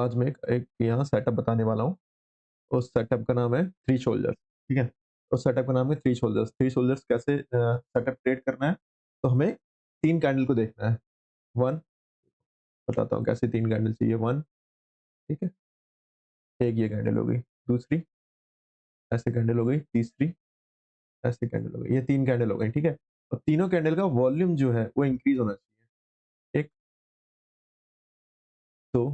आज मैं एक यहाँ सेटअप बताने वाला हूँ। उस सेटअप का नाम है थ्री शोल्डर्स, ठीक है? उस सेटअप का नाम है थ्री शोल्डर्स। थ्री शोल्डर्स कैसे सेटअप क्रिएट करना है? तो हमें 3 कैंडल को देखना है। 1 बताता हूँ कैसे 3 कैंडल चाहिए। 1 ठीक है? एक ये कैंडल हो गई, दूसरी ऐसे कैंडल हो गई, तीसरी ऐसे कैंडल हो गई। ये 3 कैंडल हो गई, ठीक है? और तीनों कैंडल का वॉल्यूम जो है वो इंक्रीज़ होना चाहिए। 1, 2,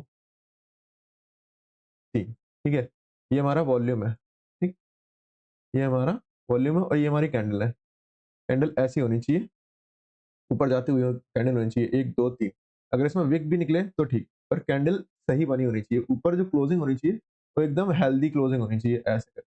3 ठीक है? ये हमारा वॉल्यूम है, ठीक? ये हमारा वॉल्यूम है और ये हमारी कैंडल है। कैंडल ऐसी होनी चाहिए, ऊपर जाते हुए कैंडल होनी चाहिए 1, 2, 3। अगर इसमें विक भी निकले तो ठीक, पर कैंडल सही बनी होनी चाहिए। ऊपर जो क्लोजिंग होनी चाहिए वो एकदम हेल्दी क्लोजिंग होनी चाहिए ऐसे करके,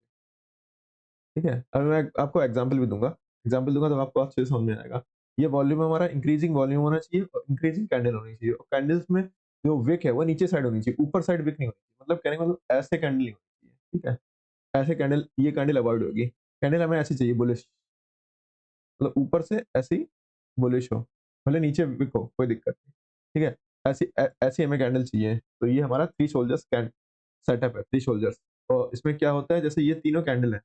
ठीक है? अब मैं आपको एग्जांपल भी दूँगा। एग्जांपल दूँगा तो आपको अच्छे से समझ में आएगा। ये वॉल्यूम हमारा इंक्रीजिंग वॉल्यूम होना चाहिए और इंक्रीजिंग कैंडल होनी चाहिए और कैंडल्स में जो विक है वो नीचे साइड होनी चाहिए, ऊपर साइड विक नहीं होनी चाहिए। मतलब कहने का मतलब ऐसे कैंडल नहीं होनी चाहिए, ठीक है? ऐसे कैंडल ये कैंडल अवॉइड होगी। कैंडल हमें ऐसी चाहिए बुलिश, मतलब ऊपर से ऐसे ही बुलिश हो, भले नीचे विक हो, कोई दिक्कत नहीं, ठीक है? ऐसी हमें कैंडल चाहिए। तो ये हमारा थ्री सोल्जर्स कैंड सेटअप है, थ्री सोल्जर्स। और इसमें क्या होता है, जैसे ये तीनों कैंडल है,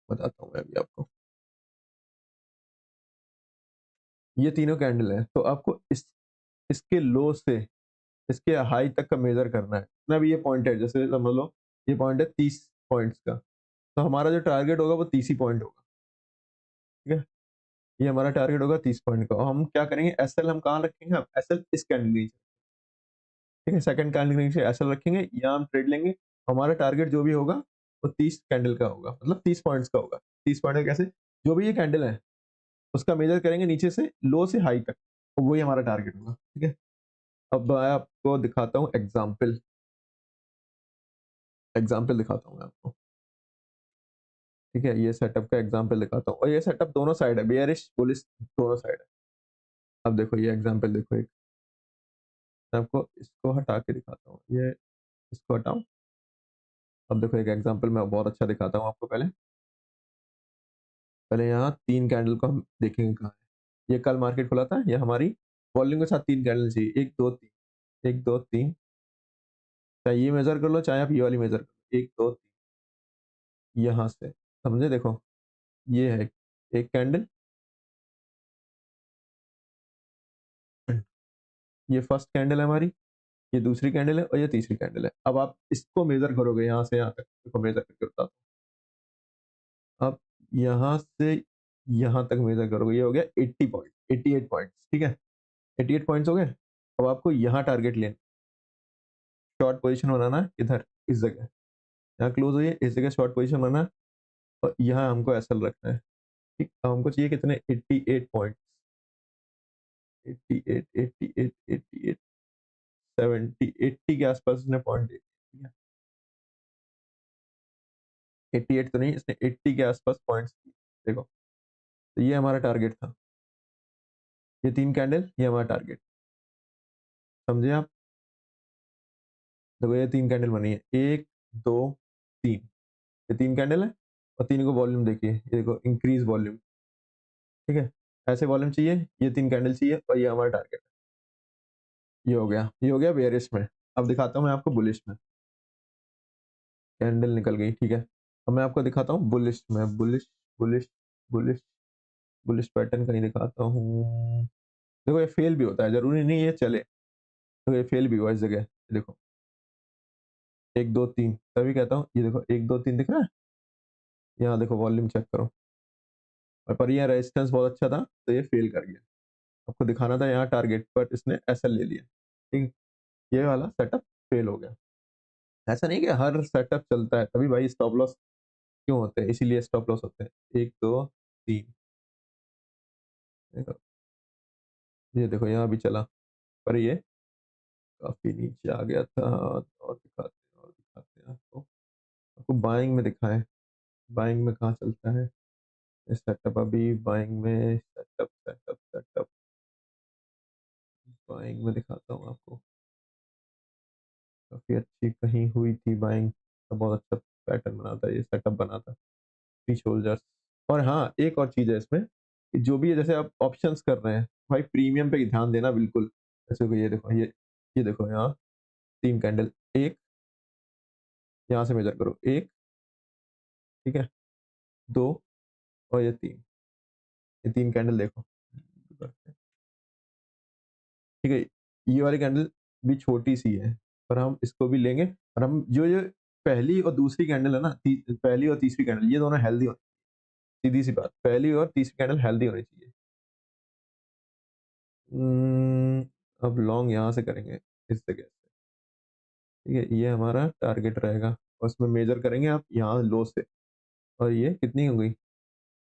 बताता हूँ मैं अभी आपको। ये तीनों कैंडल है, तो आपको इसके लो से इसके हाई तक का मेजर करना है। जितना भी ये पॉइंट है, जैसे समझ लो ये पॉइंट है 30 पॉइंट्स का, तो हमारा जो टारगेट होगा वो 30 ही पॉइंट होगा, ठीक है? ये हमारा टारगेट होगा 30 पॉइंट का। और हम क्या करेंगे, एसएल हम कहाँ रखेंगे? हम एसएल इस कैंडल के नीचे, ठीक है? सेकंड कैंडल के नीचे एसएल रखेंगे, यहाँ हम ट्रेड लेंगे। हमारा टारगेट जो भी होगा वो 30 कैंडल का होगा, मतलब 30 पॉइंट्स का होगा। 30 पॉइंट का कैसे? जो भी ये कैंडल है उसका मेजर करेंगे नीचे से लो से हाई तक, तो वही हमारा टारगेट होगा, ठीक है? अब मैं आपको दिखाता हूँ एग्जाम्पल। एग्जाम्पल दिखाता हूँ मैं आपको, ठीक है? ये सेटअप का एग्जाम्पल दिखाता हूँ और ये सेटअप दोनों साइड है, बेयरिश बुलिश दोनों साइड है। अब देखो ये एग्जाम्पल देखो, एक मैं आपको इसको हटा के दिखाता हूँ। ये इसको हटाऊं। अब देखो एक एग्जांपल मैं बहुत अच्छा दिखाता हूँ आपको। पहले पहले यहाँ 3 कैंडल को हम देखेंगे कहाँ है। ये कल मार्केट खुला था, ये हमारी वॉल्यूम के साथ 3 कैंडल चाहिए, 1, 2, 3, 1, 2, 3। चाहे ये मेजर कर लो, चाहे आप ये वाली मेजर कर लो, 1, 2, 3 यहाँ से, समझे? देखो ये है एक कैंडल, ये फर्स्ट कैंडल है हमारी, ये दूसरी कैंडल है और ये तीसरी कैंडल है। अब आप इसको मेजर करोगे यहाँ से यहाँ तक, इसको मेजर करके बताता हूँ। अब यहाँ से यहाँ तक मेजर करोगे, ये हो गया 80 पॉइंट, 88 पॉइंट्स, ठीक है? 88 पॉइंट्स हो गए। अब आपको यहाँ टारगेट लेना, शॉर्ट पोजीशन बनाना है इधर, इस जगह, यहाँ क्लोज हुई है, इस जगह शॉर्ट पोजीशन बनाना है और यहाँ हमको एसएल रखना है, ठीक? अब हमको चाहिए कितने? 88 पॉइंट, 88, 88, 88, 70, 80 के आसपास इसने पॉइंट दे दिए, ठीक है? 88 तो नहीं, इसने 80 के आसपास पॉइंट्स दिए। देखो, तो ये हमारा टारगेट था, ये 3 कैंडल, ये हमारा टारगेट, समझे आप? देखो ये 3 कैंडल बनी है, 1, 2, 3, ये 3 कैंडल है और 3 को वॉल्यूम देखिए, ये देखो इंक्रीज वॉल्यूम, ठीक है? ऐसे वॉल्यूम चाहिए, ये 3 कैंडल चाहिए और ये हमारा टारगेट है। ये हो गया बेयरिश में। अब दिखाता हूँ मैं आपको बुलिश में। कैंडल निकल गई, ठीक है? अब मैं आपको दिखाता हूँ बुलिश में। Bullish, bullish, bullish, bullish pattern कहीं दिखाता हूँ। देखो ये फेल भी होता है, जरूरी नहीं ये चले। तो ये फेल भी हुआ इस जगह, देखो 1, 2, 3, तभी कहता हूँ। ये देखो 1, 2, 3 दिख रहा है, यहाँ देखो वॉल्यूम चेक करो। और पर ये रेजिस्टेंस बहुत अच्छा था तो ये फेल कर गया। आपको दिखाना था यहाँ टारगेट, पर इसने एसएल ले लिया, ठीक? ये वाला सेटअप फेल हो गया। ऐसा नहीं कि हर सेटअप चलता है, तभी भाई स्टॉप लॉस क्यों होते हैं, इसीलिए स्टॉप लॉस होते हैं। 1, 2, 3, देखो ये देखो यहाँ भी चला, पर ये काफी नीचे आ गया था। और दिखाते हैं आपको। आपको बाइंग में दिखाएं, बाइंग में कहाँ चलता है सेटअप? अभी बाइंग में सेटअप सेटअप सेटअप बाइंग में दिखाता हूँ आपको। काफी अच्छी कहीं हुई थी बाइंग, बहुत अच्छा पैटर्न बना था, ये सेटअप बना था थ्री शोल्डर्स। और हाँ, एक और चीज है इसमें कि जो भी है, जैसे आप ऑप्शंस कर रहे हैं भाई, प्रीमियम पे ध्यान देना बिल्कुल। जैसे कि ये देखो, ये देखो यहाँ 3 कैंडल, 1 यहाँ से मेजर करो, 1 ठीक है, 2 और ये 3, ये 3 कैंडल देखो, ठीक है। ये वाली कैंडल भी छोटी-सी है, पर हम इसको भी लेंगे और हम जो ये पहली और दूसरी कैंडल है ना, पहली और तीसरी कैंडल ये दोनों हेल्दी होनी, सीधी-सी बात, पहली और तीसरी कैंडल हेल्दी होनी चाहिए। अब लॉन्ग यहाँ से करेंगे, इस जगह से, ठीक है, ये हमारा टारगेट रहेगा और उसमें मेजर करेंगे आप यहाँ लो से, और ये कितनी हो गई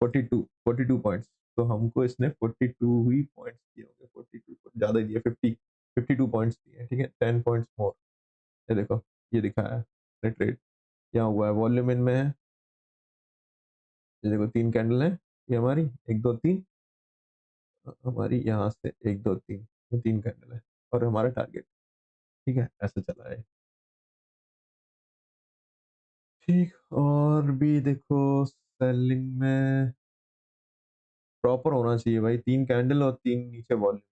42 पॉइंट्स, तो हमको इसने 42 ही पॉइंट्स दिए होंगे, 42 ज़्यादा दिए, 52 पॉइंट्स दिए, ठीक है, 10 पॉइंट्स मोर। ये देखो, ये दिखाया है ट्रेड, यहाँ हुआ है, वॉल्यूम इन में है, ये देखो 3 कैंडल है, ये हमारी 1 2 3, हमारी यहाँ से 1 2 3, ये 3 कैंडल है और हमारा टारगेट, ठीक है, ऐसे चला है। ठीक, और भी देखो सेलिंग में प्रॉपर होना चाहिए भाई, 3 कैंडल और 3 नीचे वॉल्यूम।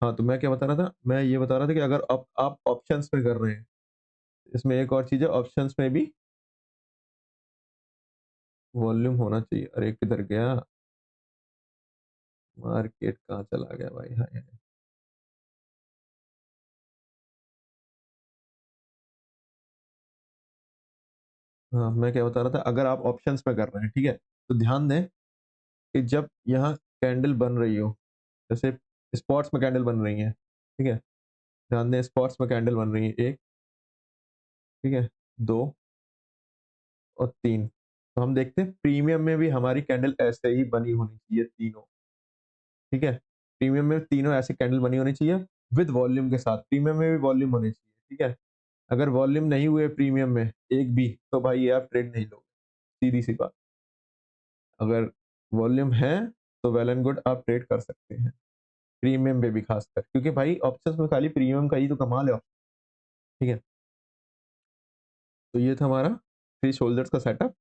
हाँ, तो मैं क्या बता रहा था, मैं ये बता रहा था कि अगर आप ऑप्शंस में कर रहे हैं, इसमें एक और चीज़ है, ऑप्शंस में भी वॉल्यूम होना चाहिए। अरे किधर गया, मार्केट कहाँ चला गया भाई, हाय हाय। हाँ, मैं क्या बता रहा था, अगर आप ऑप्शंस में कर रहे हैं, ठीक है, तो ध्यान दें कि जब यहाँ कैंडल बन रही हो, जैसे स्पॉट्स में कैंडल बन रही है, ठीक है, ध्यान दें स्पॉट्स में कैंडल बन रही है, 1 ठीक है, 2 और 3, तो हम देखते हैं प्रीमियम में भी हमारी कैंडल ऐसे ही बनी होनी चाहिए तीनों, ठीक है, प्रीमियम में तीनों ऐसे कैंडल बनी होनी चाहिए विद वॉल्यूम के साथ, प्रीमियम में भी वॉल्यूम होनी चाहिए, ठीक है। अगर वॉल्यूम नहीं हुए प्रीमियम में एक भी, तो भाई ये आप ट्रेड नहीं लोगे, सीधी सी बात। अगर वॉल्यूम है तो वेल एंड गुड, आप ट्रेड कर सकते हैं, प्रीमियम पे भी खासकर, क्योंकि भाई ऑप्शंस में खाली प्रीमियम का ही तो कमाल है, ठीक है। तो ये था हमारा 3 शोल्डर्स का सेटअप।